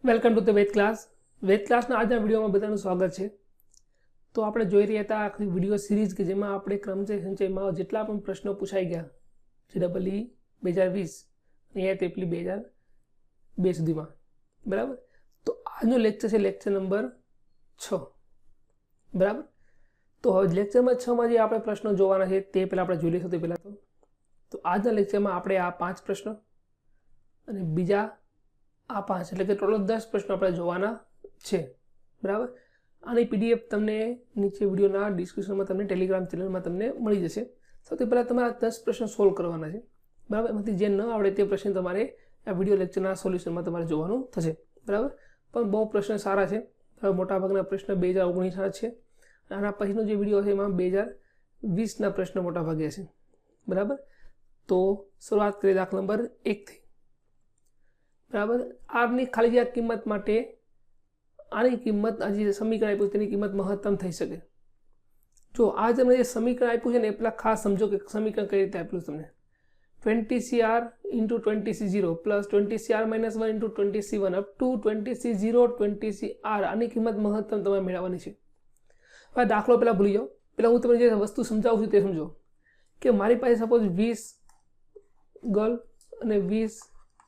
Welcome to the વેદ ક્લાસના આજના વિડીયોમાં બધાનું સ્વાગત છે। તો આપણે જોઈ રહ્યા હતા આખી વિડીયો સિરીઝ કે જેમાં આપણે ક્રમચય સંચયમાં જેટલા પણ પ્રશ્નો પૂછાઈ ગયા JEE 2020 અને AITREE 2002 સુધીમાં, બરાબર। તો આજનો લેક્ચર છે લેક્ચર નંબર 6, બરાબર। તો હવે લેક્ચરમાં 6માં જે આપણે પ્રશ્નો જોવાના છે તે પહેલાં આપણે જોઈ લઈશું। તે પહેલાં તો આજના લેક્ચરમાં આપણે આ 5 પ્રશ્નો અને બીજા આ 5 એટલે કે ટોટલ 10 પ્રશ્નો આપણે જોવાના છે, બરાબર। આની PDF તમને નીચે વિડીયોના ડિસ્ક્રિપ્શનમાં તમને ટેલિગ્રામ ચેનલમાં તમને મળી જશે। સૌથી પહેલાં તમારે 10 પ્રશ્નો સોલ્વ કરવાના છે, બરાબર। એમાંથી જે ન આવડે તે પ્રશ્ન તમારે આ વિડીયો લેક્ચરના સોલ્યુશનમાં તમારે જોવાનું થશે, બરાબર। પણ બહુ પ્રશ્ન સારા છે, મોટાભાગના પ્રશ્ન 2019ના છે। આના પછીનો જે વિડીયો છે એમાં 2020ના પ્રશ્ન મોટાભાગે છે, બરાબર। તો શરૂઆત કરીએ દાખલા નંબર 1થી, બરાબર। આરની ખાલી જગ્યા કિંમત માટે આની કિંમત આ જે સમીકરણ આપ્યું તેની કિંમત મહત્તમ થઈ શકે। જો આ તમને જે સમીકરણ આપ્યું છે ને એ પેલા ખાસ સમજો કે સમીકરણ કઈ રીતે આપ્યું તમને। 20CR × 20C0 plus 20CR - 1 × 20C1 up to 20C0 20CR આની કિંમત મહત્તમ તમારે મેળવવાની છે। હવે દાખલો પહેલાં ભૂલી જાઓ, પહેલાં હું તમને જે વસ્તુ સમજાવું છું તે સમજો કે મારી પાસે સપોઝ 20 ગર્લ અને 20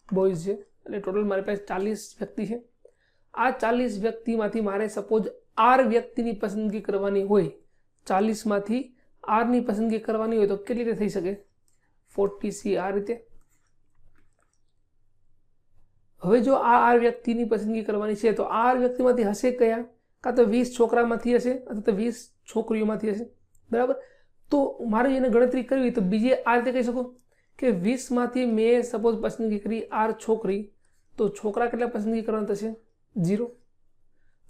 બોયઝ છે, એટલે ટોટલ મારી પાસે 40 વ્યક્તિ છે। આ 40 વ્યક્તિમાંથી મારે સપોઝ R વ્યક્તિની પસંદગી કરવાની હોય, 40માંથી Rની પસંદગી કરવાની હોય તો કેટલી રીતે થઈ શકે? 40C આ રીતે। હવે જો આ R વ્યક્તિની પસંદગી કરવાની છે તો R વ્યક્તિમાંથી હશે કયા? કાં તો 20 છોકરામાંથી હશે અથવા તો 20 છોકરીઓમાંથી હશે, બરાબર। તો મારે એને ગણતરી કરવી હોય તો બીજે આ રીતે કહી શકો કે 20માંથી મેં સપોઝ પસંદગી કરી R છોકરી, તો છોકરા કેટલા પસંદગી કરવાના થશે? 0।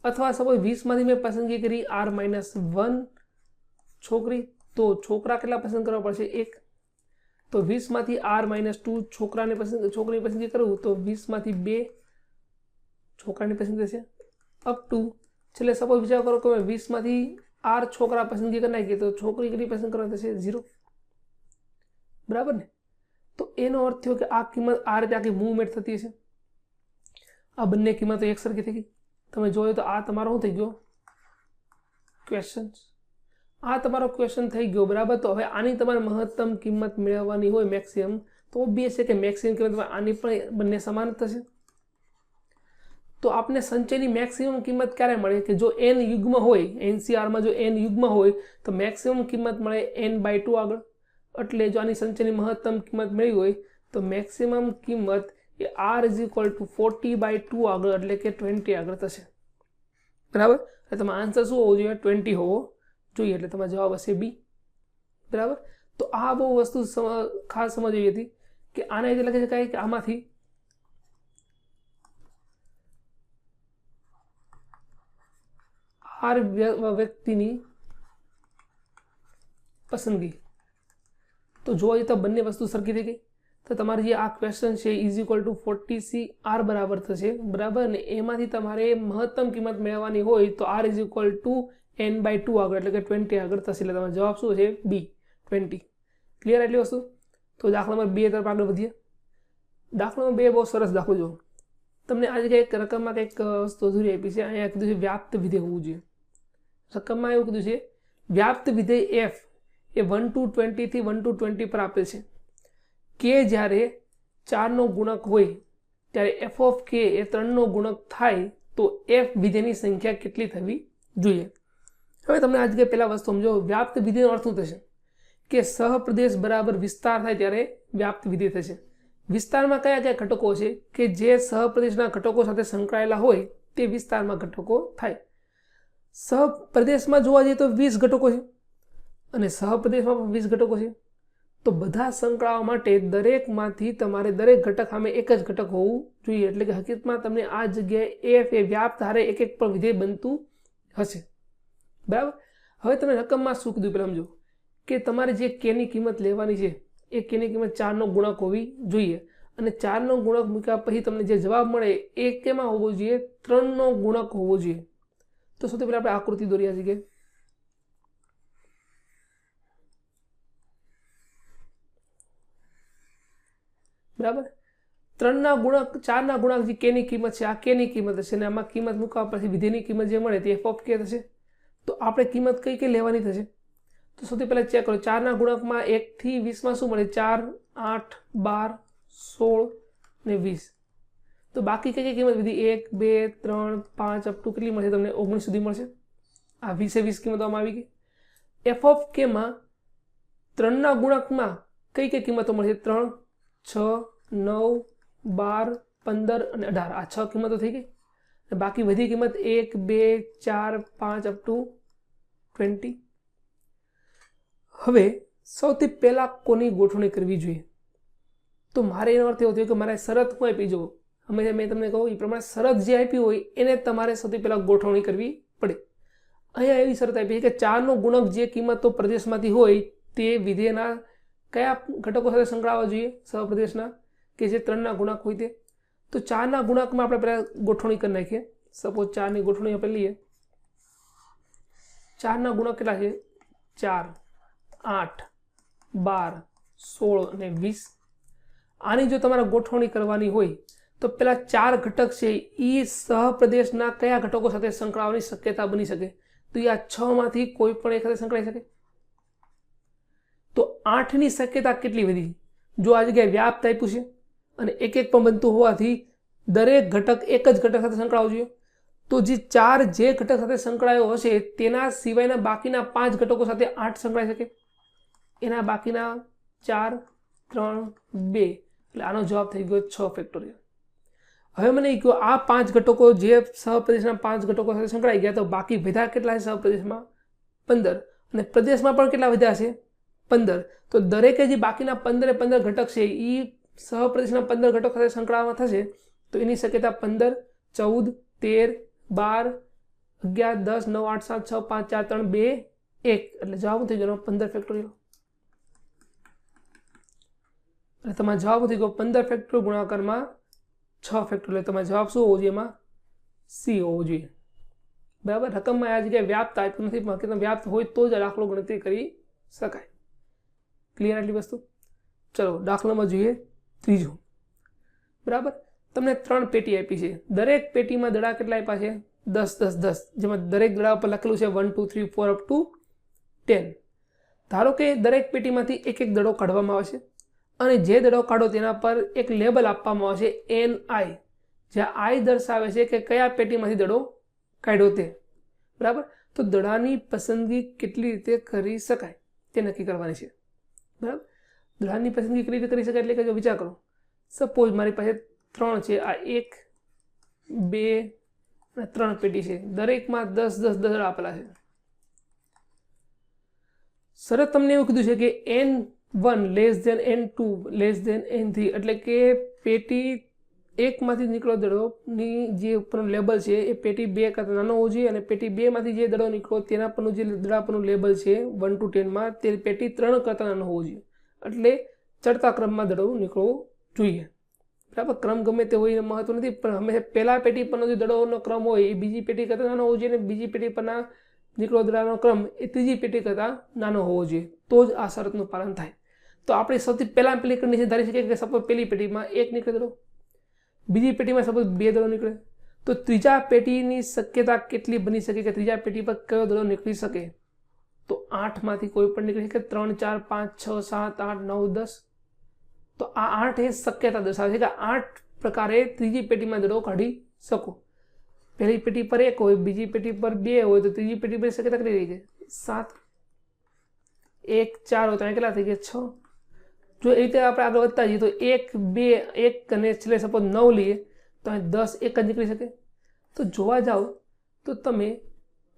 અથવા સપોઝ 20માંથી મેં પસંદગી કરી R - 1 છોકરી, તો છોકરા કેટલા પસંદ કરવા પડશે? 1। તો 20માંથી R - 2 છોકરીની પસંદગી કરું તો 20માંથી 2 છોકરાની પસંદગી થશે અપ ટુ છેલ્લે સપોઝ વિચાર કરો કે 20માંથી R છોકરા પસંદગી કરી નાખીએ તો છોકરી કેટલી પસંદ કરવાની થશે? 0, બરાબર ને। તો એનો અર્થ થયો કે આ કિંમત આ રીતે આખી મૂવમેન્ટ થતી હશે। આ બંને કિંમતો એક સરખી થઈ ગઈ। તમે જોયો તો આ તમારો શું થઈ ગયો? ક્વેશ્ચન। આ તમારો ક્વેશ્ચન થઈ ગયો, બરાબર। તો હવે આની તમારે મહત્તમ કિંમત મેળવવાની હોય મેક્સિમમ, તો ઓબ્વિયસ છે કે મેક્સિમમ કિંમત આની પણ બંને સમાન થશે। તો આપને સંચયની મેક્સિમમ કિંમત ક્યારે મળે? કે જો n યુગ્મ હોય, NCRમાં જો n યુગ્મ હોય તો મેક્સિમમ કિંમત મળે n/2 આગળ। એટલે જો આની સંચયની મહત્તમ કિંમત મેળવી હોય તો મેક્સિમમ કિંમત એ R = 40/2 આગળ એટલે કે 20 આગળ થશે, બરાબર। એટલે તમારો આન્સર શું હોવો જોઈએ? 20 હોવો જોઈએ। એટલે તમારો જવાબ હશે B, બરાબર। તો આ બહુ વસ્તુ ખાસ સમજવી હતી કે આને રીતે લખી શકાય કે આમાંથી R વ્યક્તિની પસંદગી, તો જોવા જઈએ તો બંને વસ્તુ સરખી થઈ ગઈ। તો તમારી જે આ ક્વેશ્ચન છે = 40CR બરાબર થશે, બરાબર। અને એમાંથી તમારે મહત્તમ કિંમત મેળવવાની હોય તો R = n/2 આગળ એટલે કે 20 આગળ થશે। એટલે તમારો જવાબ શું છે? B, 20। ક્લિયર એટલી વસ્તુ? તો દાખલા નંબર 2 તરફ આગળ વધીએ। દાખલા નંબર 2 બહુ સરસ દાખલો જો તમને આ જગ્યાએ એક રકમમાં કંઈક વસ્તુ અધૂરી આપી છે। અહીંયા કીધું છે વ્યાપ્ત વિધેય હોવું જોઈએ। રકમમાં એવું કીધું છે વ્યાપ્ત વિધેય f એ 1 to 20 થી 1 to 20 પર આપેલ છે કે જ્યારે 4નો ગુણક હોય ત્યારે f of k એ 3નો ગુણક થાય તો f વિધેયની સંખ્યા કેટલી થવી જોઈએ? હવે તમને આ જગ્યાએ પહેલા વસ્તુ સમજો, વ્યાપ્ત વિધેયનો અર્થ શું થશે? કે સહપ્રદેશ બરાબર વિસ્તાર થાય ત્યારે વ્યાપ્ત વિધેય થશે। વિસ્તારમાં કયા કયા ઘટકો છે કે જે સહપ્રદેશના ઘટકો સાથે સંકળાયેલા હોય તે વિસ્તારમાં ઘટકો થાય। સહપ્રદેશમાં જોવા જઈએ તો 20 ઘટકો છે અને સહપ્રદેશમાં પણ 20 ઘટકો છે। તો બધા સંકળાવા માટે દરેકમાંથી તમારે દરેક ઘટક સામે એક જ ઘટક હોવું જોઈએ। એટલે કે હકીકતમાં તમને આ જગ્યાએ f એ વ્યાપ્ત હારે એક એક પણ વિધેય બનતું હશે, બરાબર। હવે તમે રકમમાં શું કીધું પહેલાં સમજો કે તમારે જે kની કિંમત લેવાની છે એ kની કિંમત 4નો ગુણક હોવી જોઈએ। અને 4નો ગુણક મૂક્યા પછી તમને જે જવાબ મળે એ કેમાં હોવો જોઈએ? 3નો ગુણક હોવો જોઈએ। તો સૌથી પહેલાં આપણે આકૃતિ દોર્યા છે, બરાબર। 3ના ગુણક 4ના ગુણાંક જે k ની કિંમત છે, આ k ની કિંમત હશે અને આમાં કિંમત મૂકવા પછી વિધેયની કિંમત જે મળે તે f ઓફ k થશે. તો આપણે કિંમત કઈ કઈ લેવાની થશે? તો સૌથી પહેલા ચેક કરો, 4ના ગુણકમાં 1 થી 20 માં શું મળે? 4, 8, 12, 16 ને 20. તો બાકી કઈ કઈ કિંમત વિધી? 1, 2, 3, 5 અપ ટુ કેટલી મળશે તમને? 19 સુધી મળશે. આ 20 કિંમતોમાં આવી ગઈ. f ઓફ k માં 3ના ગુણકમાં કઈ કઈ કિંમતો મળશે? 3, 6, 9, 12, 15 અને 18. આ 6 કિંમતો થઈ ગઈ. બાકી બધી કિંમત 1, 2, 4, 5 અપ ટુ 20. હવે સૌથી પહેલા કોની ગોઠવણી કરવી જોઈએ? તો મારે એનો અર્થ એવો થયો કે મારે શરત હું આપી જવું. હંમેશા મેં તમને કહું એ પ્રમાણે શરત જે આપી હોય એને તમારે સૌથી પહેલા ગોઠવણી કરવી પડે. અહીંયા એવી શરત આપી છે કે 4નો ગુણક જે કિંમતો પ્રદેશમાંથી હોય તે વિધેયના કયા ઘટકો સાથે સંકળાવવા જોઈએ? સહપ્રદેશના, કે જે 3ના ગુણક હોય તે. તો 4ના ગુણકમાં આપણે પહેલા ગોઠવણી કરી નાખીએ. સપોઝ 4ની ગોઠવણી આપણે લઈએ. 4ના ગુણક કેટલા છે? 4, 8, 12, 16 અને 20. આની જો તમારે ગોઠવણી કરવાની હોય તો પેલા 4 ઘટક છે એ સહપ્રદેશના કયા ઘટકો સાથે સંકળાવવાની શક્યતા બની શકે? તો એ આ 6 માંથી કોઈ પણ એક સાથે સંકળાઈ શકે. તો 8ની શક્યતા કેટલી વધી? જો આ જગ્યાએ વ્યાપ્ત આપ્યું છે અને એક એક પણ બનતું હોવાથી દરેક ઘટક એક જ ઘટક સાથે સંકળાવવો જોઈએ. તો જે 4 જે ઘટક સાથે સંકળાયો હશે તેના સિવાયના બાકીના 5 ઘટકો સાથે 8 સંકળાઈ શકે. એના બાકીના 4, 3, 2. એટલે આનો જવાબ થઈ ગયો 6 ફેક્ટોરિયલ. હવે મને કહો આ 5 ઘટકો જે સહપ્રદેશના 5 ઘટકો સાથે સંકળાઈ ગયા, તો બાકી વધ્યા કેટલા છે સહપ્રદેશમાં? 15. અને પ્રદેશમાં પણ કેટલા વધ્યા છે? 15. તો દરેકે જે બાકીના 15 ઘટક છે એ સહપ્રદેશના 15 ઘટકો સાથે સંકળાવવા થશે. તો એની શક્યતા 15, 14, 13, 12, 11, 10, 9, 8, 7, 6, 5, 4, 3, 2, 1. એટલે જવાબ થઈ ગયો 15 ફેક્ટોરિયલ. એટલે તમારો જવાબ થઈ ગયો 15 ફેક્ટોરિયલ ગુણાકારમાં 6 ફેક્ટોરિયલ. તમારો જવાબ શું હોવો જોઈએ? એમાં સી હોવો જોઈએ. બરાબર. રકમમાં આ જગ્યાએ વ્યાપ્ત આપ્યું નથી, પણ હકીકતમાં વ્યાપ્ત હોય તો જ દાખલો ગણતરી કરી શકાય. ક્લિયર આટલી વસ્તુ? ચલો દાખલામાં જોઈએ ત્રીજો. બરાબર. તમને 3 પેટી આપી છે. દરેક પેટીમાં દડા કેટલા આપ્યા છે? 10, 10, 10. જેમાં દરેક દડા ઉપર લખેલું છે 1, 2, 3, 4 અપ ટુ 10. ધારો કે દરેક પેટીમાંથી એક એક દડો કાઢવામાં આવે છે અને જે દડો કાઢો તેના પર એક લેબલ આપવામાં આવે છે NI, જ્યાં I દર્શાવે છે કે કયા પેટીમાંથી દડો કાઢ્યો તે. બરાબર. તો દડાની પસંદગી કેટલી રીતે કરી શકાય તે નક્કી કરવાની છે. બરાબર. દડાની પસંદગી કેવી રીતે કરી શકાય એટલે કે જો વિચાર કરો, સપોઝ મારી પાસે 3 છે. આ 1, 2 અને 3 પેટી છે. દરેકમાં 10, 10, 10 દડા આપેલા છે. શરત તમને એવું કીધું છે કે N1 less than N2 less than N3, એટલે કે પેટી 1 માંથી નીકળો દડોની જે ઉપરનું લેબલ છે એ પેટી 2 કરતાં નાનો હોવો જોઈએ, અને પેટી 2 માંથી જે દડો નીકળો તેના પરનું જે દડા પરનું લેબલ છે 1 to 10 માં તે પેટી 3 કરતાં નાનો હોવો જોઈએ. એટલે ચડતા ક્રમમાં દડો નીકળવો જોઈએ. બરાબર. ક્રમ ગમે તે હોય એને મહત્વ નથી, પણ હંમેશા પહેલા પેટી પરનો જે દડોનો ક્રમ હોય એ બીજી પેટી કરતાં નાનો હોવો જોઈએ, અને બીજી પેટી પરના નીકળો દડાનો ક્રમ એ ત્રીજી પેટી કરતાં નાનો હોવો જોઈએ. તો જ આ શરતનું પાલન થાય. તો આપણે સૌથી પહેલાં પેલી કન્ડિશન ધારી શકીએ કે સપોઝ પહેલી પેટીમાં 1 નીકળે દડો, બીજી પેટીમાં સપોઝ 2 દડો નીકળે, તો ત્રીજા પેટીની શક્યતા કેટલી બની શકે કે ત્રીજા પેટી પર કયો દડો નીકળી શકે? તો 8 માંથી કોઈ પણ નીકળી શકે. 3, 4, 5, 6, 7, 8, 9, 10. તો આ 8 એ શક્યતા દર્શાવે છે કે 8 પ્રકારે ત્રીજી પેટીમાં દડો કાઢી શકો. પહેલી પેટી પર 1 હોય, બીજી પેટી પર 2 હોય, તો ત્રીજી પેટી પર શક્યતા કેટલી રહી છે? 7. 1, 4 હોય તો કેટલા થઈ ગયા? 6. જો એ રીતે આપણે આગળ વધતા જઈએ તો 1, 2, 1 અને છેલ્લે સપોઝ 9 લઈએ તો અહીં 10, 1 જ નીકળી શકે. તો જોવા જાઓ તો તમે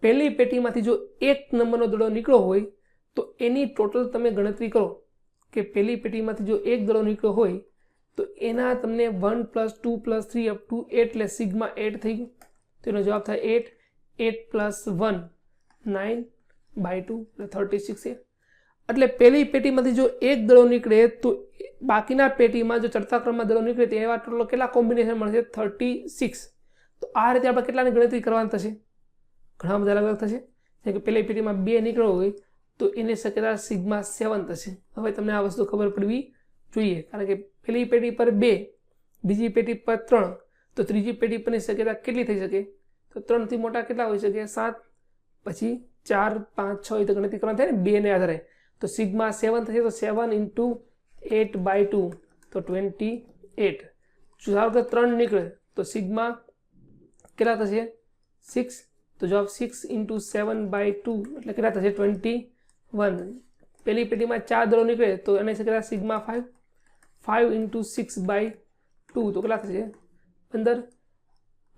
પહેલી પેટીમાંથી જો 1 નંબરનો દડો નીકળ્યો હોય તો એની ટોટલ તમે ગણતરી કરો કે પહેલી પેટીમાંથી જો 1 દડો નીકળ્યો હોય તો એના તમને 1 + 2 + 3 અપ ટુ 8 એટલે સિગ્મા 8 થઈ ગયું. તો એનો જવાબ થાય 8. 8 + 1 9/2 એટલે 36. એટલે પહેલી પેટીમાંથી જો 1 દડો નીકળે તો બાકીના પેટીમાં જો ચડતા ક્રમમાં દડો નીકળે તો એવા ટોટલ કેટલા કોમ્બિનેશન મળશે? 36. તો આ રીતે આપણે કેટલાની ગણતરી કરવાની થશે? ઘણા બધા અલગ અલગ થશે. જેમ કે પહેલી પેટીમાં 2 નીકળ્યો હોય તો એની શક્યતા સિગ્મા 7 થશે. હવે તમને આ વસ્તુ ખબર પડવી જોઈએ, કારણ કે પહેલી પેટી પર 2, બીજી પેટી પર 3, તો ત્રીજી પેટી પરની શક્યતા કેટલી થઈ શકે? તો 3 થી મોટા કેટલા હોઈ શકે? 7, પછી 4, 5, 6 એ તો ગણતરી કરવાની થાય ને 2 ને આધારે. તો સિગ્મા 7 થશે, તો 7 × 8/2 તો 28. જો ધારો કે 3 નીકળે તો સિગ્મા કેટલા થશે? 6. તો જવાબ 6 × 7/2 એટલે કેટલા થશે? 21. પેલી પેટીમાં 4 દળો નીકળે તો એની શક્યતા સિગ્મા 5. 5 × 6/2 તો કેટલા થશે? 15.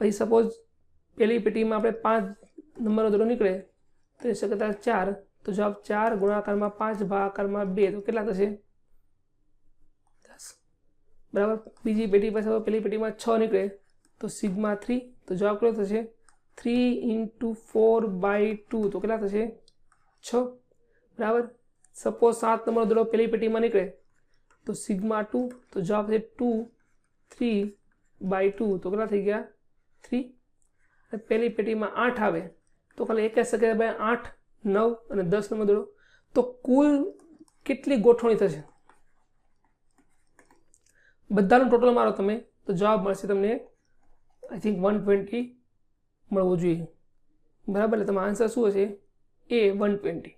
પછી સપોઝ પેલી પેટીમાં આપણે 5 નંબરનો દળો નીકળે તો એ શક્યતા 4. તો જવાબ 4 ગુણાકારમાં 5 ભાગાકારમાં 2 તો કેટલા થશે? 10. બરાબર. બીજી પેટી પાસે પેલી પેટીમાં 6 નીકળે તો સિગ્મા 3. તો જવાબ કેટલો થશે? 3 × 4/2 તો કેટલા થશે? 6. બરાબર. સપોઝ 7 નંબરનો દડો પેલી પેટીમાં નીકળે તો સિગ્મા 2. તો જવાબ છે 2 3/2 તો કેટલા થઈ ગયા? 3. પેલી પેટીમાં 8 આવે તો ખાલી એક જ શક્યતા ભાઈ 8, 9 અને 10 નંબર દડો. તો કુલ કેટલી ગોઠવણી થશે? બધાનું ટોટલ મારો તમે તો જવાબ મળશે તમને આઈ થિંક 120 મળવું જોઈએ. બરાબર. એટલે તમારો આન્સર શું હશે? એ 120.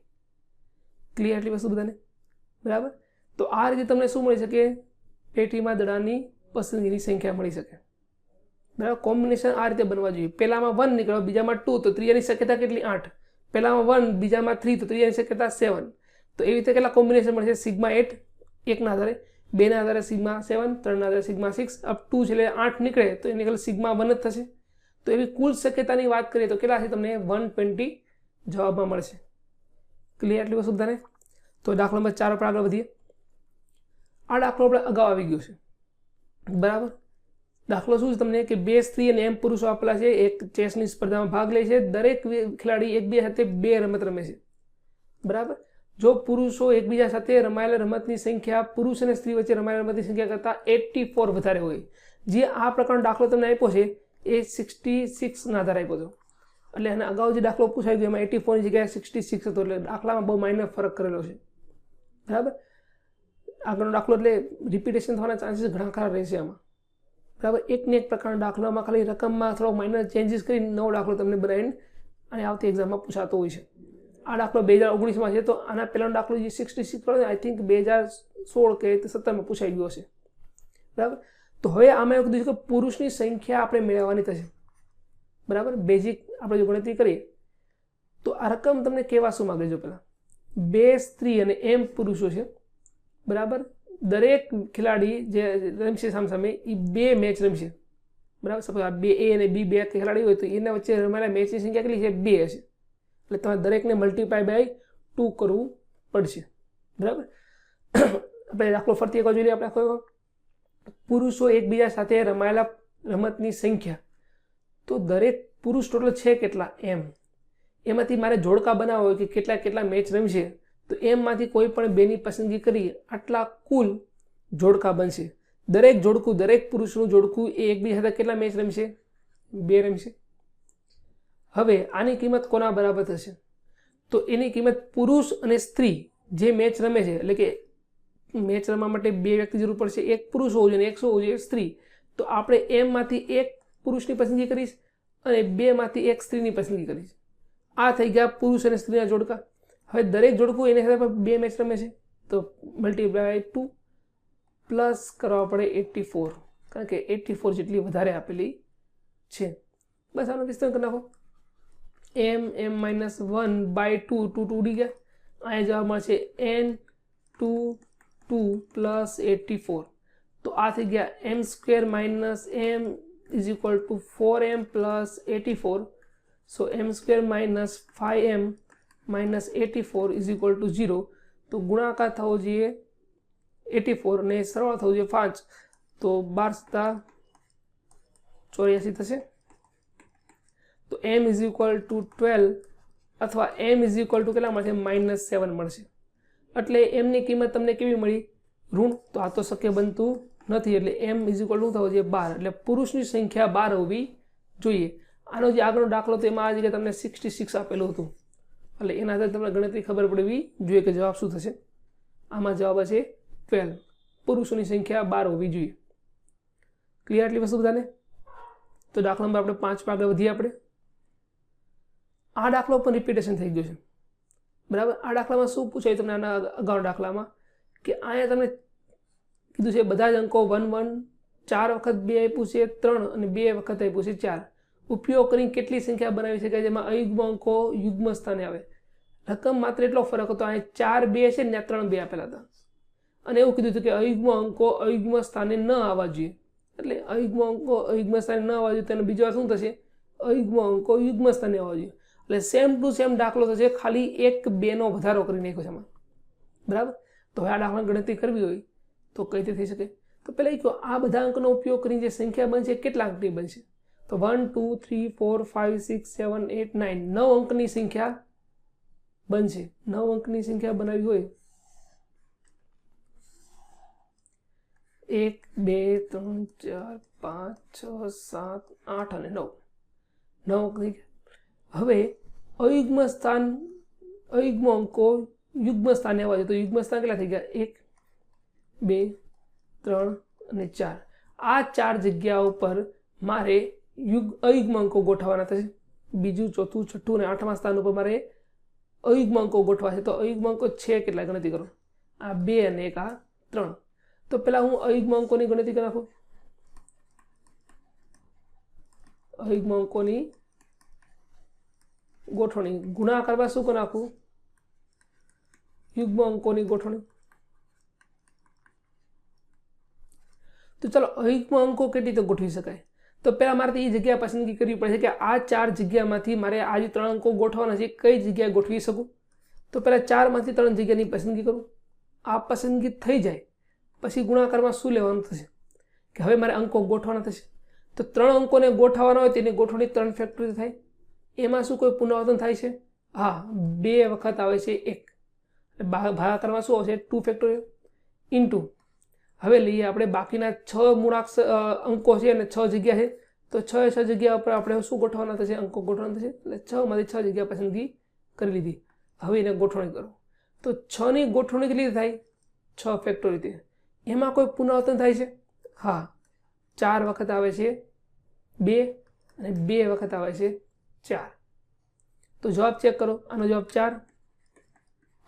ક્લિયર એટલી વસ્તુ બધાને? બરાબર. તો આ રીતે તમને શું મળી શકે? પેટીમાં દડાની પસંદગીની સંખ્યા મળી શકે. બરાબર. કોમ્બિનેશન આ રીતે બનવા જોઈએ. પહેલામાં 1 નીકળ્યો, બીજામાં 2 તો ત્રીજાની શક્યતા કેટલી? 8. પહેલામાં 1, બીજામાં 3 તો ત્રીજાની શક્યતા 7. તો એવી રીતે કેટલા કોમ્બિનેશન મળશે? સિગ્મા 8 1ના આધારે, 2ના આધારે સિગ્મા 7, 3ના આધારે સિગ્મા 6, અપ ટુ છેલ્લે 8 નીકળે તો એની ખાલી સિગ્મા 1 જ થશે. તો એવી કુલ શક્યતાની વાત કરીએ તો કેટલા છે? તમને 120 જવાબમાં મળશે. ક્લિયર એટલી વસ્તુ બધાને? તો દાખલા નંબર 4 પર આગળ વધીએ. આ દાખલો આપણે અગાઉ આવી ગયો છે. બરાબર. દાખલો શું છે તમને કે 2 સ્ત્રી અને m પુરુષો આપેલા છે. એક ચેસની સ્પર્ધામાં ભાગ લે છે. દરેક ખેલાડી એકબીજા સાથે 2 રમત રમે છે. બરાબર. જો પુરુષો એકબીજા સાથે રમાયેલા રમતની સંખ્યા પુરુષ અને સ્ત્રી વચ્ચે રમાયેલા રમતની સંખ્યા કરતાં 84 વધારે હોય, જે આ પ્રકારનો દાખલો તમને આપ્યો છે એ 66ના આધારે આપ્યો હતો. એટલે એને અગાઉ જે દાખલો પૂછાઈ ગયો એમાં 84ની જગ્યાએ 66 હતો. એટલે દાખલામાં બહુ માઇનર ફરક કરેલો છે. બરાબર. આગળનો દાખલો એટલે રિપીટેશન થવાના ચાન્સીસ ઘણા ખરા રહેશે આમાં. બરાબર. એકને એક પ્રકારના દાખલામાં ખાલી રકમમાં થોડો માઇનર ચેન્જીસ કરીને નવો દાખલો તમને બનાવીને અને આવતી એક્ઝામમાં પૂછાતો હોય છે. આ દાખલો 2019માં છે. તો આના પહેલાનો દાખલો જે 66 કરો આઈ થિંક 2016 કે 17માં પૂછાઈ ગયો છે. બરાબર. તો હવે આમાં એવું કીધું છે કે પુરુષની સંખ્યા આપણે મેળવવાની થશે. બરાબર. બેઝિક આપણે જો ગણતરી કરીએ તો આ રકમ તમને કહેવા શું માગે? જો પહેલાં 2 સ્ત્રી અને m પુરુષો છે. બરાબર. દરેક ખેલાડી જે રમશે સામસામે એ 2 મેચ રમશે. બરાબર. સપોઝ આ 2 A અને B 2 ખેલાડી હોય તો એના વચ્ચે રમાયેલા મેચની સંખ્યા કેટલી છે? 2 હશે. એટલે તમારે દરેકને મલ્ટીપ્લાય બાય 2 કરવું પડશે. બરાબર. આપણે દાખલો ફરતી એક જોઈ લઈએ. આપણે આખો પુરુષો એકબીજા સાથે રમાયેલા રમતની સંખ્યા. તો દરેક પુરુષ ટોટલ છે કેટલા? m. એમાંથી મારે જોડકા બનાવવા હોય કે કેટલા કેટલા મેચ રમશે તો એમમાંથી કોઈ પણ 2ની પસંદગી કરી આટલા કુલ જોડકા બનશે. દરેક જોડકું, દરેક પુરુષનું જોડકું એ એકબીજા સાથે કેટલા મેચ રમશે? 2 રમશે. હવે આની કિંમત કોના બરાબર થશે? તો એની કિંમત પુરુષ અને સ્ત્રી જે મેચ રમે છે, એટલે કે મેચ રમવા માટે 2 વ્યક્તિ જરૂર પડશે. એક પુરુષ હોવું જોઈએ અને એક હોવું જોઈએ સ્ત્રી. તો આપણે એમમાંથી એક પુરુષની પસંદગી કરીશ અને 2માંથી એક સ્ત્રીની પસંદગી કરીશ. આ થઈ ગયા પુરુષ અને સ્ત્રીના જોડકા. હવે દરેક જોડકું એની સાથે 2 મેચ રમે છે તો મલ્ટીપ્લાય 2 પ્લસ કરવા પડે 84, કારણ કે 84 જેટલી વધારે આપેલી છે. બસ આનો વિસ્તરણ કરી નાખો. m-1/2 2 ઉડી ગયા. અહીંયા જવાબ મળશે n/2 પ્લસ 84. તો આ થઈ ગયા m² - m = 4m પ્લસ 84. સો m² - 5m - 84 = 0. તો ગુણાકાર થવો જોઈએ 84 અને સરવાળો થવો જોઈએ 5. તો 12 * 84 થશે. તો m = 12 અથવા m = કેટલા મળશે? -7 મળશે. એટલે mની કિંમત તમને કેવી મળી? ઋણ. તો આ તો શક્ય બનતું નથી. એટલે m = થવો જોઈએ 12. એટલે પુરુષની સંખ્યા 12 હોવી જોઈએ. આનો જે આગળનો દાખલો હતો એમાં આ જગ્યાએ તમને 66 આપેલું હતું. એટલે એના આધારે તમને ગણતરી ખબર પડવી જોઈએ કે જવાબ શું થશે. આમાં જવાબ હશે 12. પુરુષોની સંખ્યા 12 હોવી જોઈએ. ક્લિયર એટલી વસ્તુ બધાને? તો દાખલા નંબર આપણે 5 પર આગળ વધીએ. આપણે આ દાખલો પણ રિપીટેશન થઈ ગયો છે, બરાબર. આ દાખલામાં શું પૂછાયું તમને? આના અગાઉના દાખલામાં કે અહીંયા તમને કીધું છે બધા જ અંકો 1 1 4 વખત 2 આપ્યું છે, 3 અને 2 વખત આપ્યું છે 4. ઉપયોગ કરીને કેટલી સંખ્યા બનાવી શકાય જેમાં અયુગ્મ અંકો યુગ્મ સ્થાને આવે? રકમ માત્ર એટલો ફરક હતો, અહીંયા 4 2 છે ને ત્યાં 3 2 આપેલા હતા. અને એવું કીધું હતું કે અયુગ્મ અંકો અયુગ્મ સ્થાને ન આવવા જોઈએ. એટલે અયુગ્મ અંકો અયુગ્મ સ્થાને ન આવવા જોઈએ તેનો બીજો અર્થ શું થશે? અયુગ્મ અંકો યુગ્મ સ્થાને આવવા જોઈએ. એટલે સેમ ટુ સેમ દાખલો થશે, ખાલી 1 2 નો વધારો કરી નાખ્યો છે એમાં, બરાબર. તો હવે આ દાખલાની ગણતરી કરવી હોય તો કઈ રીતે થઈ શકે? તો પહેલાં એ કહો, આ બધા અંકનો ઉપયોગ કરીને જે સંખ્યા બનશે કેટલા અંકની બનશે? તો 1 2 3 4 5 6 7 8 9 9 અંકની સંખ્યા બનશે. 9 અંકની સંખ્યા બનાવી હોય 1 2 3 4 5 6 7 8 અને 9 9 અંક. હવે અયુગ્મ સ્થાન અયુગ્મ અંકો યુગ્મ સ્થાને આવવા જોઈએ. તો યુગ્મ સ્થાન કેટલા થઈ ગયા? 1 2 3 અને 4. આ 4 જગ્યા ઉપર મારે અયુગ્મ અંકો ગોઠવવાના થશે. બીજું, ચોથું, છઠ્ઠું અને 8મા સ્થાન ઉપર મારે અયુગ્મ અંકો ગોઠવા છે. તો અયુગ્મ અંકો છે કેટલા? ગણતરી કરો. આ 2 અને 1 આ 3. તો પહેલા હું અયુગ્મ અંકોની ગણતરી કરી નાખું. અયુગ્મ અંકોની ગોઠવણી ગુણાકારમાં શું કરી નાખું? યુગ્મ અંકોની ગોઠવણી. તો ચાલો અયુગ્મ અંકો કેવી રીતે ગોઠવી શકાય? તો પહેલા મારે એ જગ્યા પસંદગી કરવી પડશે કે આ 4 જગ્યામાંથી મારે આ જે 3 અંકો ગોઠવવાના છે કઈ જગ્યાએ ગોઠવી શકું. તો પહેલા 4માંથી 3 જગ્યાની પસંદગી કરું. આ પસંદગી થઈ જાય પછી ગુણાકારમાં શું લેવાનું થશે કે હવે મારે અંકો ગોઠવવાના થશે. તો 3 અંકોને ગોઠવવાના હોય તેની ગોઠવણી 3 ફેક્ટોરિયલ થાય. એમાં શું કોઈ પુનરાવર્તન થાય છે? હા, 2 વખત આવે છે 1. ભાગાકારમાં શું આવશે? 2 ફેક્ટોરિયલ ઇન્ટુ. હવે લઈએ આપણે બાકીના 6 મૂળાક્ષ અંકો છે અને 6 જગ્યા છે. તો 6 જગ્યા ઉપર આપણે શું ગોઠવવાના થશે? અંકો ગોઠવવાના થશે. એટલે 6માંથી 6 જગ્યા પસંદગી કરી લીધી. હવે એને ગોઠવણી કરો. તો 6ની ગોઠવણી કેટલી થાય? 6 ફેક્ટોરિયલ. એમાં કોઈ પુનરાવર્તન થાય છે? હા, 4 વખત આવે છે 2 અને 2 વખત આવે છે 4. તો જવાબ ચેક કરો. આનો જવાબ 4.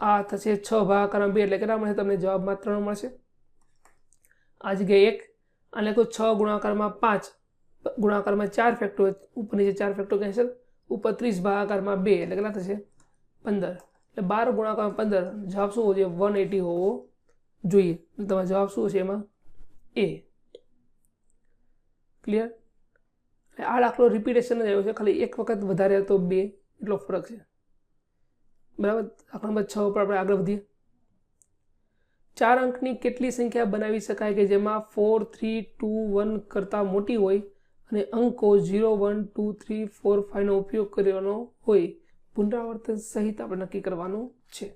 આ થશે 6 ભાગાકારમાં 2 એટલે કેટલા મળશે તમને? જવાબમાં 3 મળશે. આ જગ્યાએ 1 અને કોઈ 6 ગુણાકારમાં 5 ગુણાકારમાં 4 ફેક્ટોરિયલ. ઉપર નીચે 4 ફેક્ટોરિયલ કેન્સલ. ઉપર 30 ભાગાકારમાં 2 એટલે કેટલા થશે? 15. એટલે 12 ગુણાકારમાં 15. જવાબ શું હોવો જોઈએ? 180 હોવો જોઈએ. તમારો જવાબ શું છે એમાં? એ. ક્લિયર? આ દાખલો રિપીટેશન જ આવ્યો છે, ખાલી 1 વખત વધારે હતો 2 એટલો ફરક છે, બરાબર. દાખલા નંબર 6 ઉપર આપણે આગળ વધીએ. 4 અંકની કેટલી સંખ્યા બનાવી શકાય કે જેમાં 4 3 2 1 કરતાં મોટી હોય અને અંકો 0 1 2 3 4 5 નો ઉપયોગ કરવાનો હોય? પુનરાવર્તન સહિત આપણે નક્કી કરવાનું છે.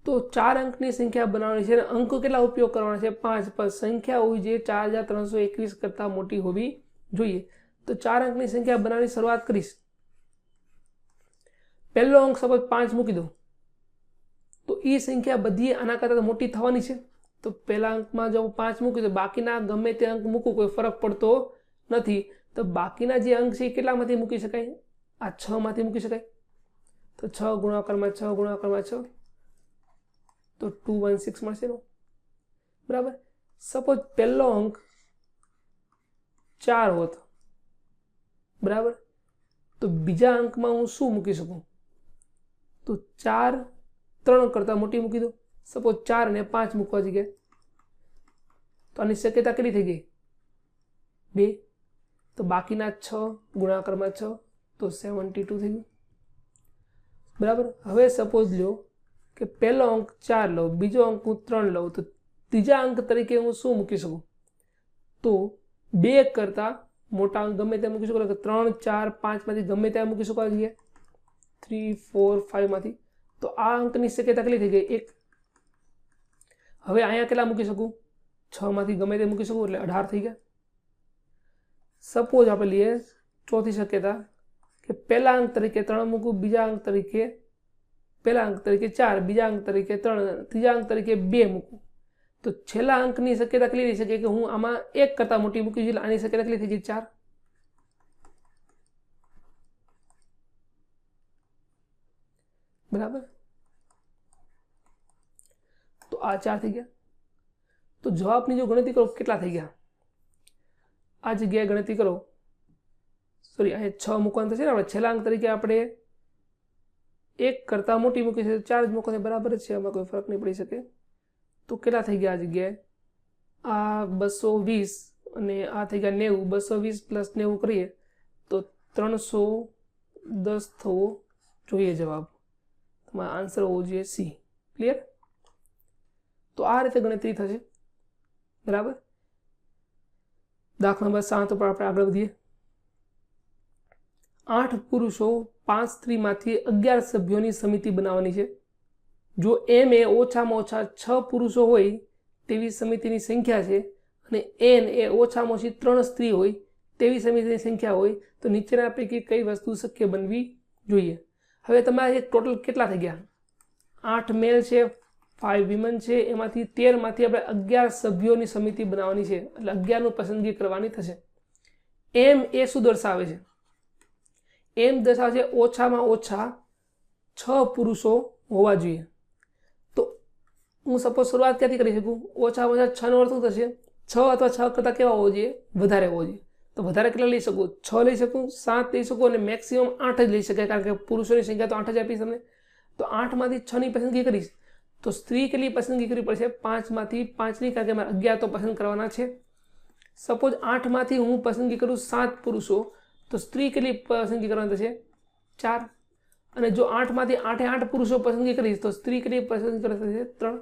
તો 4 અંકની સંખ્યા બનાવવાની છે અને અંકો કેટલા ઉપયોગ કરવાના છે? 5. પર સંખ્યા હોવી જોઈએ 4321 કરતાં મોટી હોવી જોઈએ. તો 4 અંકની સંખ્યા બનાવવાની શરૂઆત કરીશ. પહેલો અંક સપોઝ 5 મૂકી દો તો એ સંખ્યા બધી આના કરતાં મોટી થવાની છે. તો પહેલા અંકમાં જો 5 મૂકી તો બાકીના ગમે તે અંક મૂકું કોઈ ફરક પડતો નથી. તો બાકીના જે અંક છે એ કેટલામાંથી મૂકી શકાય? આ 6 માંથી મૂકી શકાય. તો 6 ગુણાકારમાં 6 ગુણાકારમાં 6 તો 216 મળશે, બરાબર. સપોઝ પહેલો અંક 4 હોત, બરાબર, તો બીજા અંકમાં હું શું મૂકી શકું? તો 4 3 કરતાં મોટી મૂકી દો. સપોઝ 4 અને 5 મૂકવા જગ્યાએ તો આની શક્યતા કેટલી થઈ ગઈ? 2. તો બાકીના 6 ગુણાકારમાં 6 તો 72 થઈ ગયું, બરાબર. હવે સપોઝ લો કે પહેલો અંક 4 લો, બીજો અંક હું 3 લઉં, તો ત્રીજા અંક તરીકે હું શું મૂકી શકું? તો 2 કરતાં મોટા અંક ગમે ત્યાં મૂકી શકો. 3 4 5 માંથી ગમે ત્યાં મૂકી શકો. આ જગ્યાએ 3 4 5 માંથી. તો આ અંકની શક્યતા કેટલી થઈ ગઈ? 1. હવે અહીંયા કેટલા મૂકી શકું? 6 માંથી ગમે તે મૂકી શકું એટલે 18 થઈ ગયા. સપોઝ આપણે લઈએ ચોથી શક્યતા કે પહેલા અંક તરીકે 3 મૂકું, બીજા અંક તરીકે પહેલા અંક તરીકે 4, બીજા અંક તરીકે 3, ત્રીજા અંક તરીકે 2 મૂકું. તો છેલ્લા અંકની શક્યતા કેટલી રહી શકે કે હું આમાં 1 કરતાં મોટી મૂકી એટલે આની શક્યતા કેટલી થઈ ગઈ 4. બરાબર, તો આ 4 થઈ ગયા. તો જવાબની જો ગણતરી કરો કેટલા થઈ ગયા, આ જગ્યાએ ગણતરી કરો, સોરી અહીંયા 6 મૂકવાનું થશે ને આપણે, છેલ્લા અંક તરીકે આપણે 1 કરતાં મોટી મૂકી છે 4 જ મૂકો છે, બરાબર જ છે, આમાં કોઈ ફરક નહીં પડી શકે. તો કેટલા થઈ ગયા આ જગ્યાએ, આ 220 અને આ થઈ ગયા 90, 220 પ્લસ 90 કરીએ તો 310 થવો જોઈએ જવાબ. તમારો આન્સર હોવો જોઈએ સી. ક્લિયર? તો આ રીતે ગણતરી થશે. બરાબર, દાખલા નંબર 7 ઉપર આપણે આગળ વધીએ. 8 પુરુષો 5 સ્ત્રીમાંથી 11 સભ્યોની સમિતિ બનાવવાની છે. જો એમ એ ઓછામાં ઓછા 6 પુરુષો હોય તેવી સમિતિની સંખ્યા છે અને એન એ ઓછામાં ઓછી 3 સ્ત્રી હોય તેવી સમિતિની સંખ્યા હોય તો નીચેના પૈકી કઈ વસ્તુ શક્ય બનવી જોઈએ. હવે તમારે ટોટલ કેટલા થઈ ગયા, 8 મેલ છે, 5 વિમન છે, એમાંથી 13 માંથી આપણે 11 સભ્યોની સમિતિ બનાવવાની છે, એટલે 11 નું પસંદગી કરવાની થશે. એમ એ શું દર્શાવે છે, એમ દર્શાવે છે ઓછામાં ઓછા 6 પુરુષો હોવા જોઈએ. તો હું સપોઝ શરૂઆત ક્યાંથી કરી શકું, ઓછામાં ઓછા 6 નો અર્થ શું થશે, 6 અથવા 6 કરતાં કેવા હોવો જોઈએ, વધારે હોવો જોઈએ. તો વધારે કેટલા લઈ શકું, 6 લઈ શકું, 7 લઈ શકું અને મેક્સિમમ 8 જ લઈ શકાય, કારણ કે પુરુષોની સંખ્યા તો 8 જ આપીશ તમને. તો 8 માંથી 6 ની પસંદગી કરીશ તો સ્ત્રી કેટલી પસંદગી કરવી પડશે, 5 માંથી 5 ની, કારણ કે મારે 11 તો પસંદ કરવાના છે. સપોઝ 8 માંથી હું પસંદગી કરું 7 પુરુષો તો સ્ત્રી કેટલી પસંદગી કરવાની થશે, 4. અને જો 8 માંથી 8 પુરુષો પસંદગી કરીશ તો સ્ત્રી કેટલી પસંદગી કરવાની થશે, 3.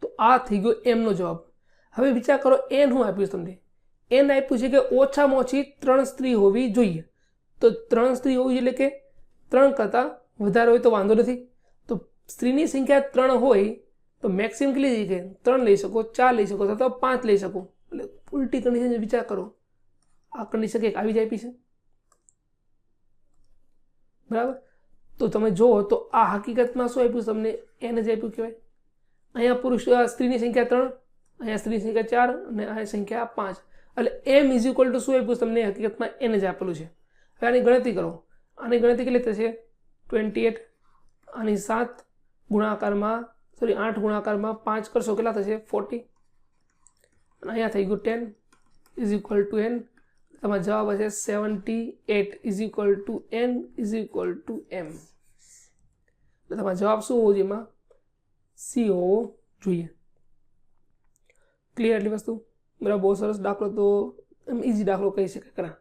તો આ થઈ ગયો એમ નો જવાબ. હવે વિચાર કરો એન હું આપ્યું તમને, એન આપ્યું છે કે ઓછામાં ઓછી 3 સ્ત્રી હોવી જોઈએ. તો 3 સ્ત્રી હોવી જોઈએ એટલે કે 3 કરતાં વધારે હોય તો વાંધો નથી. તો સ્ત્રીની સંખ્યા 3 હોય તો મેક્સિમમ કેટલી જગ્યાએ 3 લઈ શકો, 4 લઈ શકો અથવા 5 લઈ શકો. એટલે ઉલટી કન્ડિશન વિચાર કરો, આ કન્ડિશન એક આવી જાય છે. બરાબર, તો તમે જુઓ તો આ હકીકતમાં શું આપ્યું તમને, એન જ આપ્યું કહેવાય. અહીંયા પુરુષ સ્ત્રીની સંખ્યા 3, અહીંયા સ્ત્રીની સંખ્યા 4 અને અહીંયા સંખ્યા 5, એટલે એમ ઇઝ ઇક્વલ ટુ શું આપ્યું તમને, હકીકતમાં એન જ આપેલું છે. હવે આની ગણતરી કરો, આની ગણતરી કેટલી થશે, 28, આની 7 ગુણાકારમાં, સોરી 8 ગુણાકારમાં 5 કરશો કેટલા થશે, 40. અને અહીંયા થઈ ગયું 10 ઇઝ ઇક્વલ ટુ એન. તમારો જવાબ હશે 78 is equal to N is equal to M. એટલે તમારો જવાબ શું હોવો જોઈએ, એમાં સી હોવો જોઈએ. ક્લિયર એટલી વસ્તુ? બરાબર, બહુ સરસ દાખલો, તો એમ ઇઝી દાખલો કહી શકાય ખરા.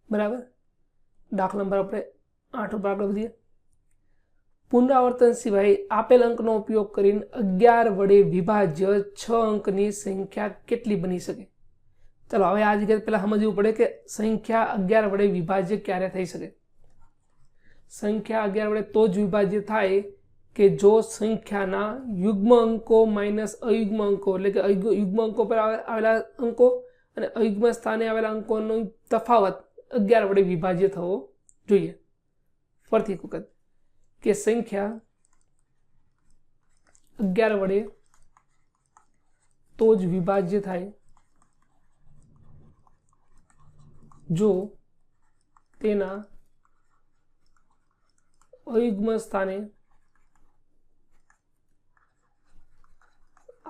બરાબર, દાખલા નંબર આપણે 8 ઉપર આગળ વધીએ. પુનરાવર્તન સિવાય આપેલ અંકનો ઉપયોગ કરીને 11 વડે વિભાજ્ય 6 અંકની સંખ્યા કેટલી બની શકે. ચાલો હવે આ જગ્યાએ પહેલાં સમજવું પડે કે સંખ્યા 11 વડે વિભાજ્ય ક્યારે થઈ શકે. સંખ્યા 11 વડે તો જ વિભાજ્ય થાય કે જો સંખ્યાના યુગ્મ અંકો માઇનસ અયુગ્મ અંકો, એટલે કે યુગ્મ અંકો પર આવેલા અંકો અને અયુગ્મ સ્થાને આવેલા અંકોનો તફાવત 11 વડે વિભાજ્ય થવો જોઈએ. ફરીથી એક વખત કે સંખ્યા 11 વડે તો જ વિભાજ્ય થાય જો તેના અયુગ્મ સ્થાને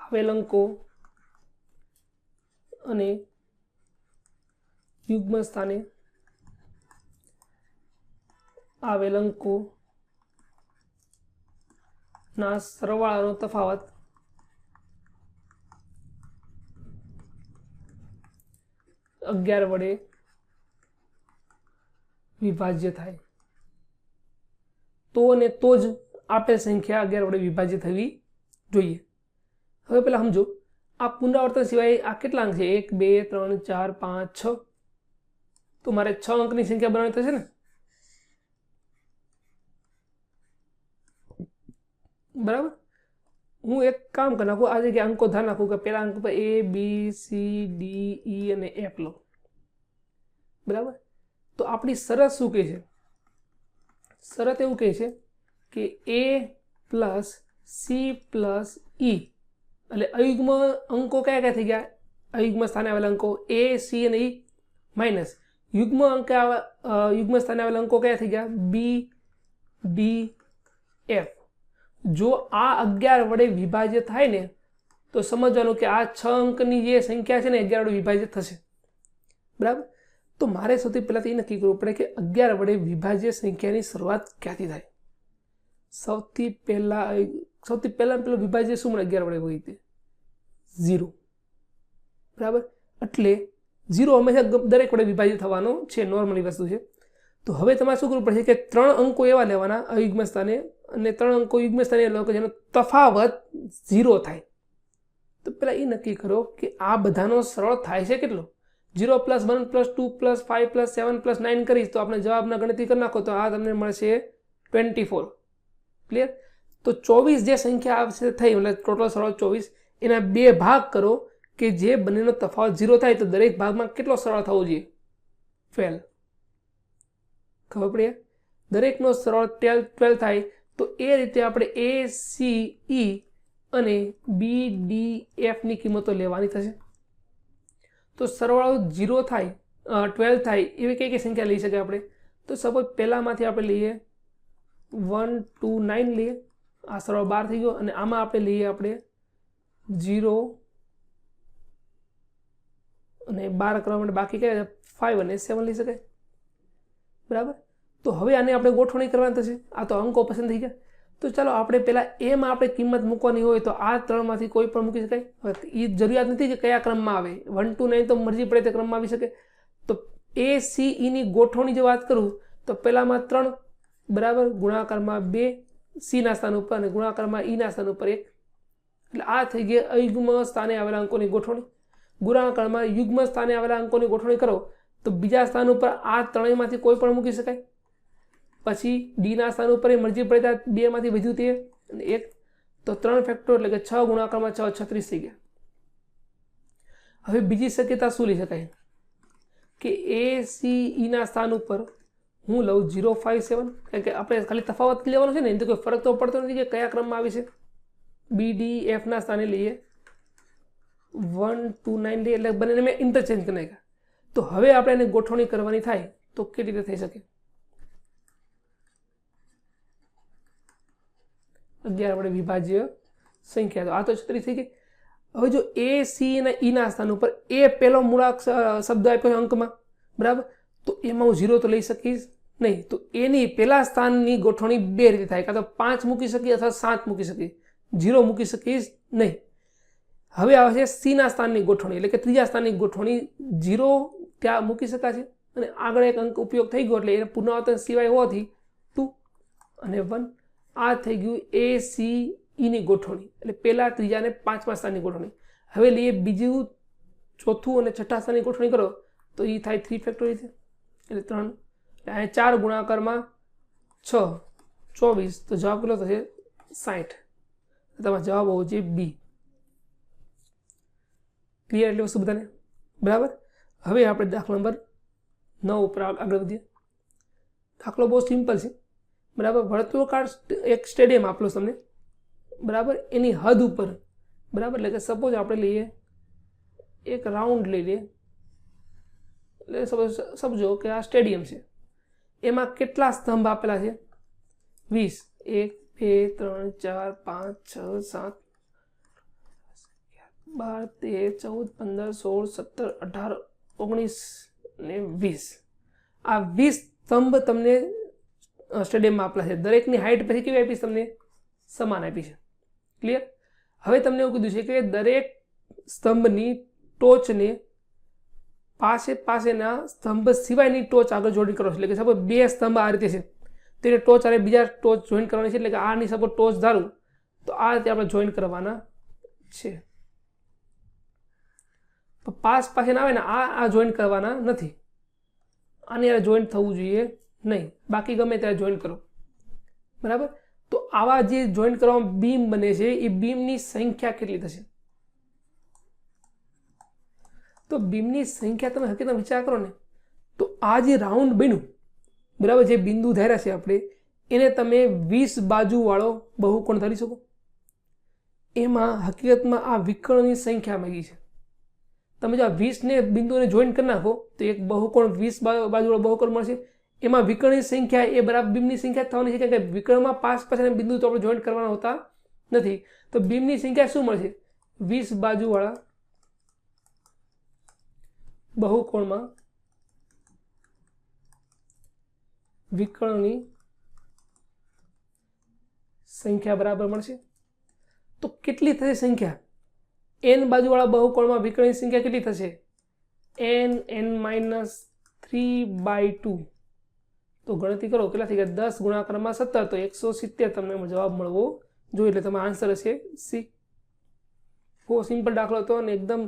આવેલ અંકો અને યુગ્મ સ્થાને આવેલ અંકો ના સરવાળાનો તફાવત 11 વડે વિભાજ્ય થાય. તો અને તો જ આપેલ સંખ્યા 11 વડે વિભાજ્ય થવી જોઈએ. હવે પહેલા સમજો, આ પુનરાવર્તન સિવાય આ કેટલા અંક છે, 1 2 3 4 5 6. તો મારે 6 અંકની સંખ્યા બનાવવી થશે ને. બરાબર, હું એક કામ કરી નાખું, આ જગ્યાએ અંકો ધ્યાન નાખું કે પહેલા અંક પર A B C D E અને F લો. બરાબર, તો આપણી શરત શું કહે છે, શરત એવું કહે છે કે A પ્લસ C પ્લસ ઈ એટલે અયુગ્મ અંકો કયા કયા થઈ ગયા? અયુગ્મ સ્થાને આવેલા અંકો એ, સી અને ઈ માઇનસ યુગ્મ સ્થાને આવેલા અંકો કયા થઈ ગયા? બી, ડી, એફ. જો આ 11 વડે વિભાજ્ય થાય ને તો સમજવાનું કે આ 6 અંકની જે સંખ્યા છે ને 11 વડે વિભાજિત થશે. બરાબર? તો મારે સૌથી પહેલાં તો એ નક્કી કરવું પડે કે 11 વડે વિભાજ્ય સંખ્યાની શરૂઆત ક્યાંથી થાય. સૌથી પહેલાં પેલો વિભાજ્ય શું મળે? 11 વડે હોય તે 0. બરાબર? એટલે 0 હંમેશા દરેક વડે વિભાજિત થવાનો છે, નોર્મલી વસ્તુ છે. તો હવે તમારે શું કરવું પડશે કે 3 અંકો એવા લેવાના અયુગ્મ સ્થાને અને 3 અંકો યુગ્મ સ્થાને એવા કે જેનો તફાવત 0 થાય. તો પહેલાં એ નક્કી કરો કે આ બધાનો સરળ થાય છે કેટલો? 0 + 1 + 2 + 5 + 7 + 9 કરીશ તો આપણે જવાબના ગણતરી કરી નાખો તો આ તમને મળશે 24. ક્લિયર? તો 24 જે સંખ્યા આવશે થઈ એટલે ટોટલ સરળ 24 એના 2 ભાગ કરો કે જે બંનેનો તફાવત 0 થાય તો દરેક ભાગમાં કેટલો સરળ થવો જોઈએ? 12. ખબર પડી? દરેકનો સરળ 12 થાય તો એ રીતે આપણે એ, સી, ઈ અને બી, ડી, એફ ની કિંમતો લેવાની થશે. તો સરવાળો 0 થાય 12 થાય એવી કઈ કઈ સંખ્યા લઈ શકાય આપણે? તો સપોઝ પહેલામાંથી આપણે લઈએ 1, 2, 9 લઈએ. આ સરવાળો 12 થઈ ગયો અને આમાં આપણે લઈએ 0 અને 12 કરવા માટે બાકી કયા 5 અને 7 લઈ શકાય. બરાબર? તો હવે આને આપણે ગોઠવણી કરવાની થશે. આ તો અંકો પસંદ થઈ ગયા. તો ચાલો આપણે પહેલાં એમાં આપણે કિંમત મૂકવાની હોય તો આ 3માંથી કોઈ પણ મૂકી શકાય. હવે એ જરૂરિયાત નથી કે કયા ક્રમમાં આવે. 1 to 9 તો મરજી પડે તે ક્રમમાં આવી શકે. તો એ, સી, ઈની ગોઠવણી જો વાત કરું તો પહેલામાં 3 બરાબર ગુણાકારમાં 2 સીના સ્થાન ઉપર અને ગુણાકારમાં ઈના સ્થાન ઉપર 1. એટલે આ થઈ ગઈ અયુગ્મ સ્થાને આવેલા અંકોની ગોઠવણી. ગુણાકારમાં યુગ્મ સ્થાને આવેલા અંકોની ગોઠવણી કરો તો બીજા સ્થાન ઉપર આ ત્રણેયમાંથી કોઈ પણ મૂકી શકાય. પછી ડીના સ્થાન ઉપર મરજી પડે ત્યાં 2માંથી વધ્યું તે અને 1 તો 3 ફેક્ટર એટલે કે 6 ગુણાકારમાં 6 36 થઈ ગયા. હવે બીજી શક્યતા શું લઈ શકાય કે એ, સી, ઈના સ્થાન ઉપર હું લઉં 0, 5, 7 કારણ કે આપણે ખાલી તફાવત લેવાનો છે ને એની તો કોઈ ફરક તો પડતો નથી કે કયા ક્રમમાં આવી છે. બી, ડી, એફના સ્થાને લઈએ 1, 2, 9 લઈએ એટલે બંનેને મેં ઇન્ટરચેન્જ કરી નાખ્યા. તો હવે આપણે એને ગોઠવણી કરવાની થાય તો કેવી રીતે થઈ શકે? 11 વડે વિભાજ્ય સંખ્યા તો આ તો 36 થઈ ગઈ. હવે જો એ, સી અને ઈના સ્થાન ઉપર એ પહેલો મૂળાક્ષ શબ્દ આપ્યો અંકમાં બરાબર તો એમાં હું 0 તો લઈ શકીશ નહીં. તો એની પહેલા સ્થાનની ગોઠવણી 2 રીતે થાય. કાં તો 5 મૂકી શકીએ અથવા 7 મૂકી શકીએ. 0 મૂકી શકીશ નહીં. હવે આવે છે સીના સ્થાનની ગોઠવણી એટલે કે ત્રીજા સ્થાનની ગોઠવણી. 0 ત્યાં મૂકી શકાશે અને આગળ એક અંક ઉપયોગ થઈ ગયો એટલે એને પુનરાવર્તન સિવાય હોવાથી 2 અને 1 આ થઈ ગયું એ, સી, ઈની ગોઠવણી એટલે પહેલા, ત્રીજા અને 5મા સ્થાનની ગોઠવણી. હવે લઈએ બીજું, ચોથું અને છઠ્ઠા સ્થાનની ગોઠવણી કરો તો એ થાય 3 ફેક્ટોરિયલ એટલે 3 એટલે 4 ગુણાકારમાં 6 24 તો જવાબ કેટલો થશે? 60. તમારો જવાબ હોવો જોઈએ બી. ક્લિયર એટલે વસ્તુ બધાને? બરાબર. હવે આપણે દાખલા નંબર 9 ઉપર આગળ વધીએ. દાખલો બહુ સિમ્પલ છે બરાબર. વર્તુળાકાર એક સ્ટેડિયમ આપલો તમને બરાબર એની હદ ઉપર બરાબર એટલે કે સપોઝ આપણે લઈએ એક રાઉન્ડ લઈ લઈએ એટલે સપોઝ સમજો કે આ સ્ટેડિયમ છે. એમાં કેટલા સ્તંભ આપેલા છે? 20. 1, 2, 3, 4, 5, 6, 7, 12, 13, 14, 15, 16, 17, 18, 19 ને 20. આ 20 સ્તંભ તમને સ્ટેડિયમમાં આપેલા છે. દરેકની હાઇટ પછી કેવી આપીશ તમને? સમાન આપી છે. ક્લિયર? હવે તમને એવું કીધું છે કે દરેક સ્તંભની ટોચને પાસેના સ્તંભ સિવાયની ટોચ આગળ જોઈન્ટ કરો. એટલે કે સપોઝ 2 સ્તંભ આ રીતે છે તેને ટોચ અને બીજા ટોચ જોઈન્ટ કરવાની છે. એટલે કે આની સપોઝ ટોચ ધારું તો આ રીતે આપણે જોઈન્ટ કરવાના છે. પાસેના આવે ને આ જોઈન્ટ કરવાના નથી. આની યાર જોઈન્ટ થવું જોઈએ નહીં. બાકી ગમે ત્યારે જોઈન્ટ કરો બરાબર. તો આવા જે જોઈન્ટ કરવામાં બીમ બને છે એ બીમની સંખ્યા કેટલી થશે? તો બીમની સંખ્યા તમે હકીકતમાં વિચાર કરો ને તો આ જે રાઉન્ડ બન્યું બરાબર જે બિંદુ ધાર્યા છે આપણે એને તમે 20 બાજુવાળો બહુકોણ ધારી શકો. એમાં હકીકતમાં આ વિકર્ણની સંખ્યા માંગી છે. તમે જો આ 20 બિંદુને જોઈન્ટ કરી નાખો તો એક બહુકોણ 20 બાજુવાળો બહુકોણ મળશે. એમાં વિકર્ણની સંખ્યા એ બરાબર બીમની સંખ્યા થવાની છે, કારણ કે વિકર્ણમાં 5 પાછળના બિંદુ તો આપણે જોઈન્ટ કરવાના હોતા નથી. તો બીમની સંખ્યા શું મળશે? 20 બાજુવાળા બહુકોણમાં વિકર્ણની સંખ્યા બરાબર મળશે. તો કેટલી થશે સંખ્યા? n બાજુવાળા બહુકોણમાં વિકર્ણની સંખ્યા કેટલી થશે? n(-3/2). તો ગણતરી કરો કેટલા થઈ ગયા? 10 ગુણાકારમાં 17, તો 170 તમને જવાબ મળવો જોઈએ. એટલે તમારો આન્સર હશે સી. બહુ સિમ્પલ દાખલો હતો અને એકદમ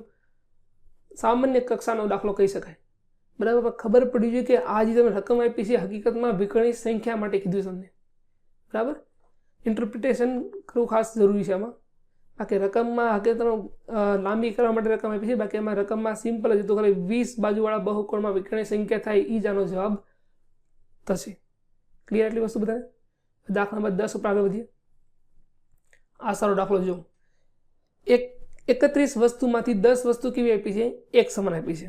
સામાન્ય કક્ષાનો દાખલો કહી શકાય. બરાબર, ખબર પડી જોઈએ કે આ જે તમે રકમ આપી છે હકીકતમાં વિકર્ણની સંખ્યા માટે કીધું તમને. બરાબર, ઇન્ટરપ્રિટેશન કરવું ખાસ જરૂરી છે આમાં. બાકી રકમમાં હકીકતમાં લાંબી કરવા માટે રકમ આપી છે, બાકી એમાં રકમમાં સિમ્પલ જ હતું, ખાલી 20 બાજુવાળા બહુકોણમાં વિકર્ણની સંખ્યા થાય એ જ આનો જવાબ થશે. ક્લિયર એટલી વસ્તુ બધાને? દાખલા નંબર 10 ઉપર આગળ વધીએ. આ સારો દાખલો જો. 31 વસ્તુમાંથી 10 વસ્તુ કેવી આપી છે? એક સમાન આપી છે.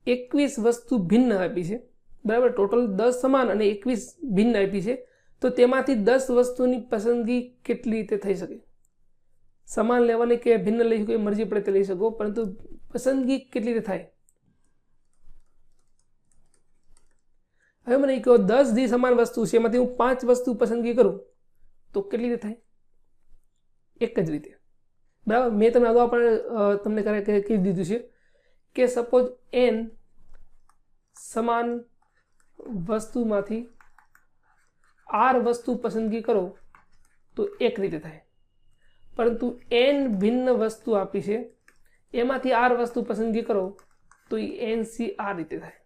21 વસ્તુ ભિન્ન આપી છે. બરાબર, ટોટલ 10 સમાન અને 21 ભિન્ન આપી છે. તો તેમાંથી 10 વસ્તુની પસંદગી કેટલી રીતે થઈ શકે? સમાન લેવાની કે ભિન્ન લઈ શકો, એ મરજી પડે તે લઈ શકો, પરંતુ પસંદગી કેટલી રીતે થાય? હવે મને કહો 10 દી સમાન વસ્તુ છે, એમાંથી હું 5 વસ્તુ પસંદગી કરું તો કેટલી રીતે થાય? એક જ રીતે. બરાબર, મેં તમને અગાઉ પણ તમને કહી દીધું છે કે સપોઝ n સમાન વસ્તુમાંથી r વસ્તુ પસંદગી કરો તો એક રીતે થાય, પરંતુ n ભિન્ન વસ્તુ આપી છે એમાંથી r વસ્તુ પસંદગી કરો તો એ NCR રીતે થાય.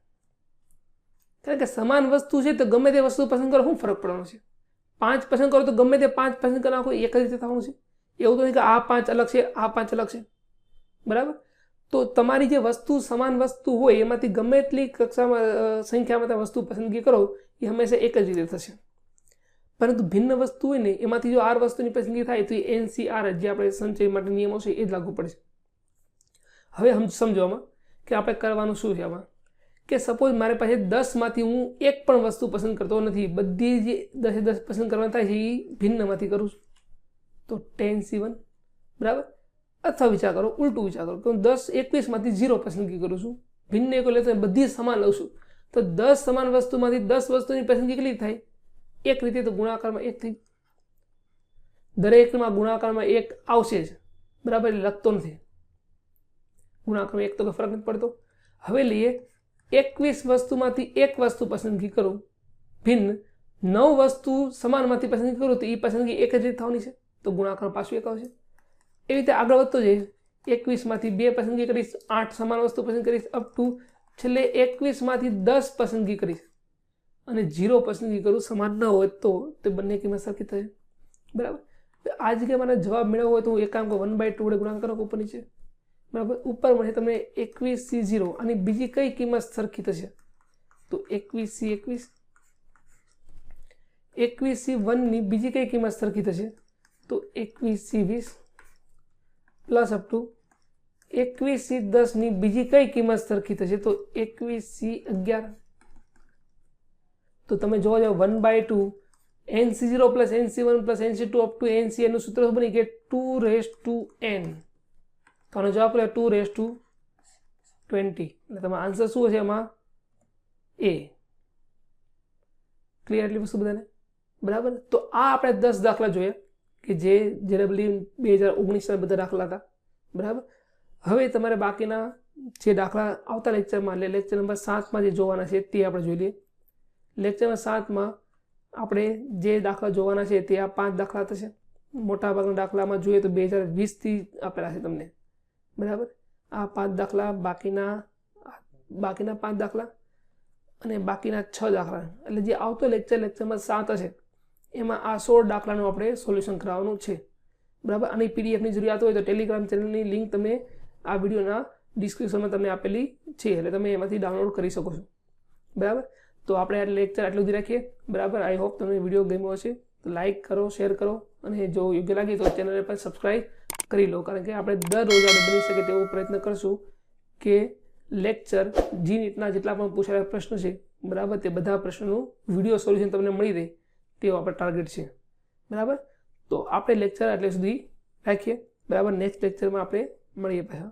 કારણ કે સમાન વસ્તુ છે તો ગમે તે વસ્તુ પસંદ કરો શું ફરક પડવાનો છે? 5 પસંદ કરો તો ગમે તે 5 પસંદ કરી નાખો, એક જ રીતે થવાનું છે. એવું તો નહીં કે આ 5 અલગ છે, આ 5 અલગ છે. બરાબર, તો તમારી જે વસ્તુ સમાન વસ્તુ હોય એમાંથી ગમે એટલી કક્ષામાં સંખ્યામાં વસ્તુ પસંદગી કરો એ હંમેશા એક જ રીતે થશે. પરંતુ ભિન્ન વસ્તુ હોય ને એમાંથી જો r વસ્તુની પસંદગી થાય તો એ NCR જે આપણે સંચય માટે નિયમો છે એ જ લાગુ પડશે. હવે સમજો આમાં કે આપણે કરવાનું શું છે આમાં, કે સપોઝ મારી પાસે 10 માંથી હું એક પણ વસ્તુ પસંદ કરતો નથી, બધી જે 10 પસંદ કરવાની થાય છે એ ભિન્નમાંથી કરું છું, તો 10C1. બરાબર, અથવા વિચાર કરો, ઉલટું વિચાર કરો કે હું 10-21 માંથી 0 પસંદગી કરું છું, ભિન્ન એક એટલે બધી સમાન લઉં છું, તો 10 સમાન વસ્તુમાંથી 10 વસ્તુની પસંદગી કેટલી થાય? એક રીતે. તો ગુણાકારમાં 1 થઈ. દરેકમાં ગુણાકારમાં 1 આવશે જ. બરાબર, લખતો નથી ગુણાકારમાં 1 તો ફરક નથી પડતો. હવે લઈએ 21 વસ્તુમાંથી એક વસ્તુ પસંદગી કરું ભિન્ન, 9 વસ્તુ સમાનમાંથી પસંદગી કરું તો એ પસંદગી એક જ રીતે થવાની છે, તો ગુણાકારમાં પાછું 1 આવશે. એવી રીતે આગળ વધતો જઈશ. 21 માંથી 2 પસંદગી કરીશ, 8 સમાન વસ્તુ પસંદ કરીશ, અપ ટુ છેલ્લે 21 માંથી 10 પસંદગી કરીશ અને 0 પસંદગી કરું સમાન ન હોય તો બંને કિંમત સરખી થશે. બરાબર, આ જગ્યાએ મને જવાબ મેળવવો હોય તો હું એક કામ કરું, 1/2 વડે ગુણાકાર કરો ઉપર નીચે. બરાબર, ઉપર મળે તમને 21C0 અને બીજી કઈ કિંમત સરખી થશે? તો 21C21. 21C1 ની બીજી કઈ કિંમત સરખી થશે? તો 21C20 plus up to 21C10 ની બીજી કઈ કિંમત સરખી થશે? તો 21C11. તો તમે જોવા જાવ 1/2 NC0 plus NC1 plus NC2 up to NCN નું સૂત્ર બની કે 2n. તો આનો જવાબ લે 220. એટલે તમારો આન્સર શું છે એમાં? A. ક્લિયર એટલી વસ્તુ બધાને? બરાબર, તો આ આપણે 10 દાખલા જોયા કે જે JEE 2019 બધા દાખલા હતા. બરાબર, હવે તમારે બાકીના જે દાખલા આવતા લેક્ચરમાં એટલે લેક્ચર નંબર 7માં જે જોવાના છે તે આપણે જોઈ લઈએ. લેક્ચર નંબર 7માં આપણે જે દાખલા જોવાના છે તે આ 5 દાખલા થશે. મોટાભાગના દાખલામાં જોઈએ તો 2020થી આપેલા છે તમને. બરાબર, આ 5 દાખલા, બાકીના 5 દાખલા અને બાકીના 6 દાખલા, એટલે જે આવતો લેક્ચરમાં 7 હશે એમાં આ 16 દાખલાનું આપણે સોલ્યુશન કરાવવાનું છે. બરાબર, આની પીડીએફની જરૂરિયાત હોય તો ટેલિગ્રામ ચેનલની લિંક તમે આ વિડીયોના ડિસ્ક્રિપ્શનમાં તમને આપેલી છે, એટલે તમે એમાંથી ડાઉનલોડ કરી શકો છો. બરાબર, તો આપણે આ લેક્ચર આટલું જ રાખીએ. બરાબર, આઈ હોપ તમને વિડીયો ગમ્યો હશે તો લાઇક કરો, શેર કરો અને જો યોગ્ય લાગે તો ચેનલને પણ સબસ્ક્રાઈબ કરી લો, કારણ કે આપણે દરરોજ આપણે બની શકે તેવો પ્રયત્ન કરશું કે લેક્ચર જી નીટના જેટલા પણ પૂછાયેલા પ્રશ્નો છે, બરાબર, તે બધા પ્રશ્નોનું વિડીયો સોલ્યુશન તમને મળી રહે તેવો આપણો ટાર્ગેટ છે, બરાબર. તો આપણે લેક્ચર એટલે સુધી રાખીએ, બરાબર. નેક્સ્ટ લેક્ચરમાં આપણે મળીએ પાછા.